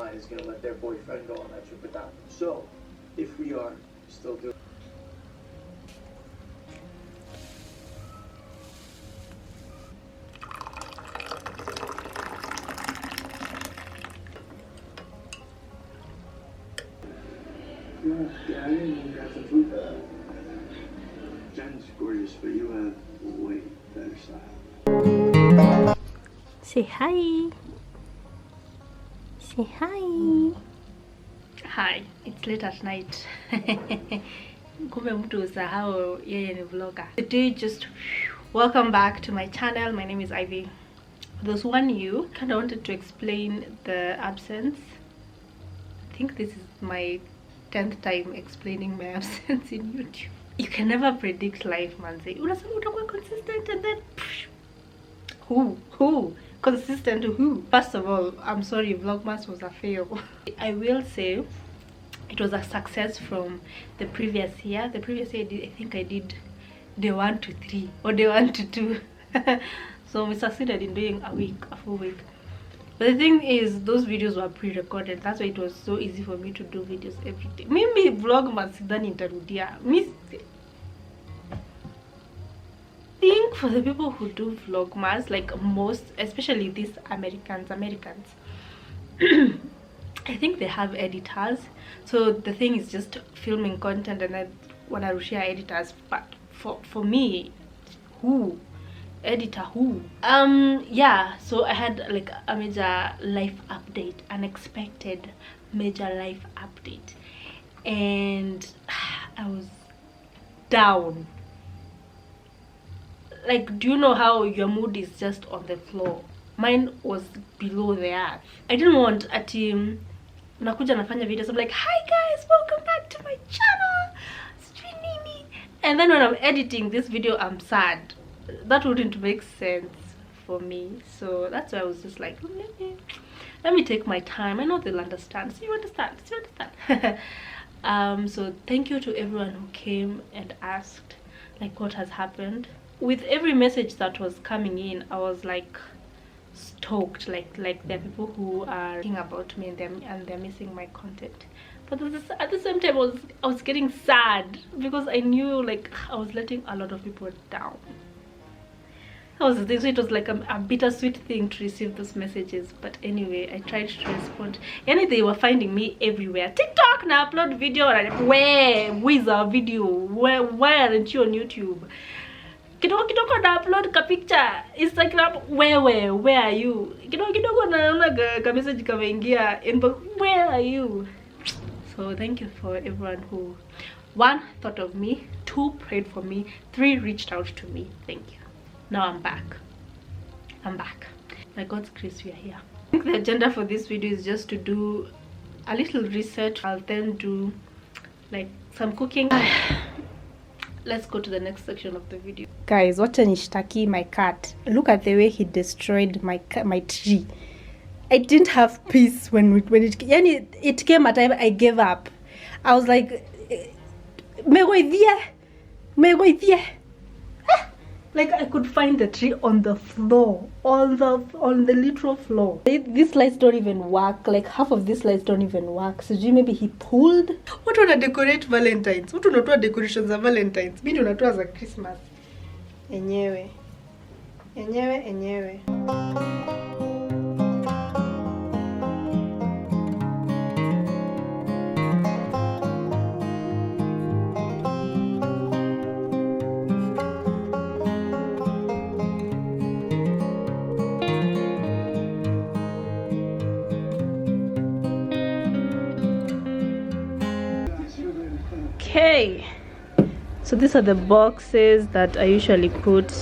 mine is going to let their boyfriend go on that trip without them. So, if we are still doing... Yeah, I didn't grab some food. Jen's gorgeous, but you have way better style. Say hi. Say hi. Hi, it's late at night. Kumbe mtu usahau yeye ni vlogger. Today just welcome back to my channel. My name is Ivy. For those who are new, kind of wanted to explain the absence. I think this is my 10th time explaining my absence in YouTube. You can never predict life, manze. Unasema utakuwa consistent and then who consistent who? First of all, I'm sorry, Vlogmas was a fail. I will say it was a success from the previous year. The previous year I think I did day 1 to 3 or day 1 to 2. So we succeeded in doing a full week. But the thing is, those videos were pre-recorded. That's why it was so easy for me to do videos every day. Mimi Vlogmas sidhani nitarudia. Think for the people who do Vlogmas, like most, especially these Americans, I think they have editors. So the thing is just filming content and then wanarushia editors. But for me, who? Editor who? Yeah, so I had like a major life update, unexpected major life update, and I was down. Like, do you know how your mood is just on the floor? Mine was below the earth. I didn't want a team nakuja nafanya videos. I'm like, hi guys, welcome back to my channel, Sijui. And then when I'm editing this video, I'm sad. That wouldn't make sense for me. So that's why I was just like, let me take my time. I know they'll understand. So you understand. So thank you to everyone who came and asked like what has happened. With every message that was coming in, I was like stoked, like there are people who are thinking about me and they're missing my content. But at the same time, I was getting sad because I knew like I was letting a lot of people down. That was the thing. So it was like a bittersweet thing to receive those messages. But anyway, I tried to respond. And they were finding me everywhere. TikTok na upload video. Where's our video? Why aren't you on YouTube? Kidogo na upload ka picture. Instagram, where are you? Kidogo naona ka message kameingia inbox, where are you? So thank you for everyone who 1 thought of me, 2 prayed for me, 3 reached out to me. Thank you. Now I'm back. By God's grace, we are here. I think the agenda for this video is just to do a little research. I'll then do like some cooking. Let's go to the next section of the video. Guys, wacha nishtaki my cat. Look at the way he destroyed my tree. I didn't have peace when it came a time I gave up. I was like, like I could find the tree on the floor, on the literal floor. These lights don't even work. Like half of these lights don't even work. So maybe he pulled. What wanna decorate Valentine's? What wanna do decorations of Valentine's? Mimi unatoa za Christmas. Enyewe. Okay, so these are the boxes that I usually put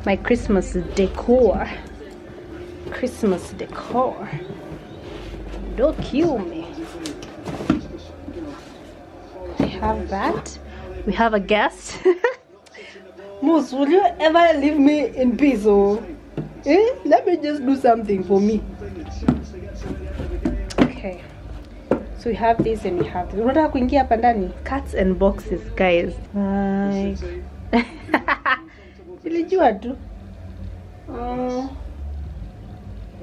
my Christmas decor. Don't kill me. We have that. We have a guest. Moose, will you ever leave me in peace? Or let me just do something for me. Okay. So we have this and we have this. Unataka kuingia hapa ndani? Cats and boxes, guys. Nilijua tu.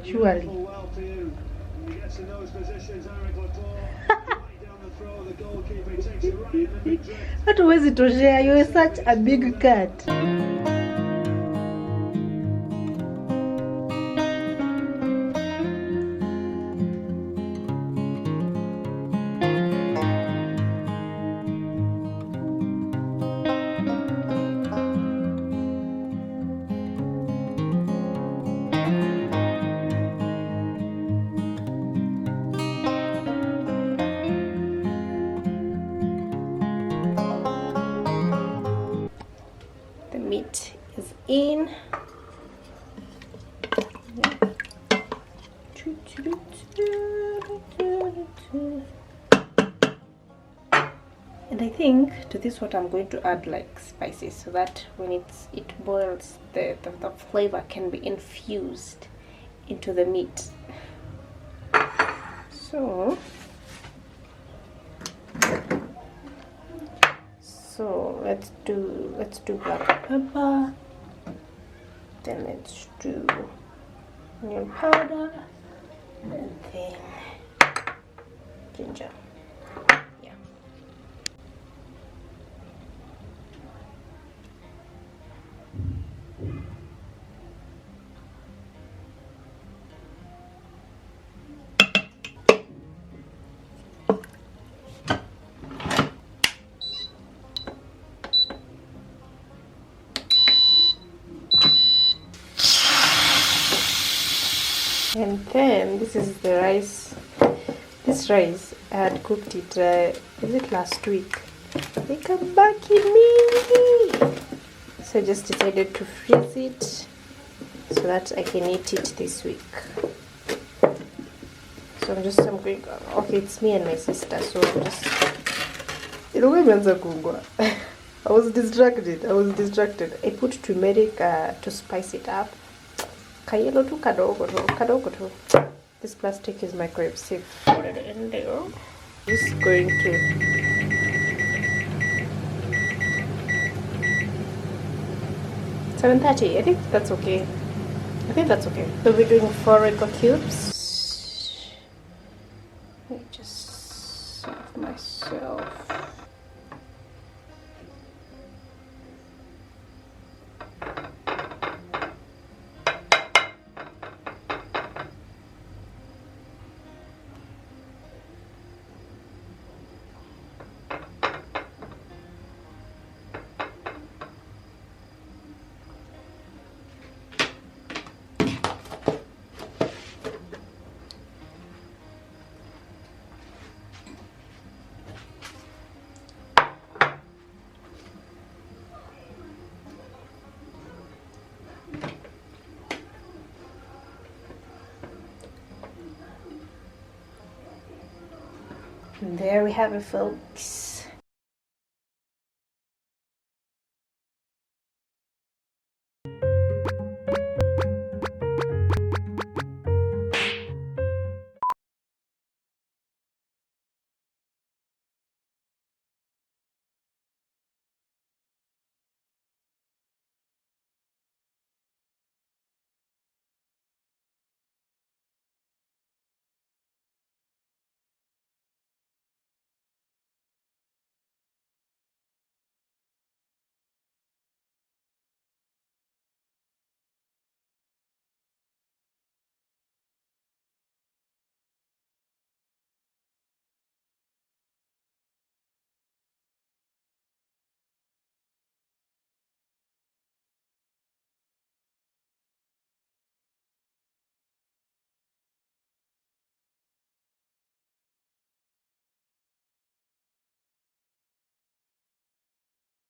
Surely. Well for you. When he gets in those positions, Eric Laporte, right down the throw, the goalkeeper takes it right in the mid-drift. Hatuwezi toshea, you're such a big cat. The meat is in. And I think to this what I'm going to add like spices so that when it boils, the flavor can be infused into the meat. So let's do black pepper, then let's do onion powder, and then ginger. Yeah. And then this is the rice. This rice, I had cooked it, is it last week? They come back in me. So I just decided to freeze it so that I can eat it this week. So I'm going, okay, it's me and my sister, so I'm just, I was distracted. I put turmeric to spice it up. Kayelo tu kadogo tu. This plastic is microwave safe. Put it in there. Just going to 7:30. I think that's okay. So we're doing 4 Rico cubes. Let me just serve myself. And there we have it, folks.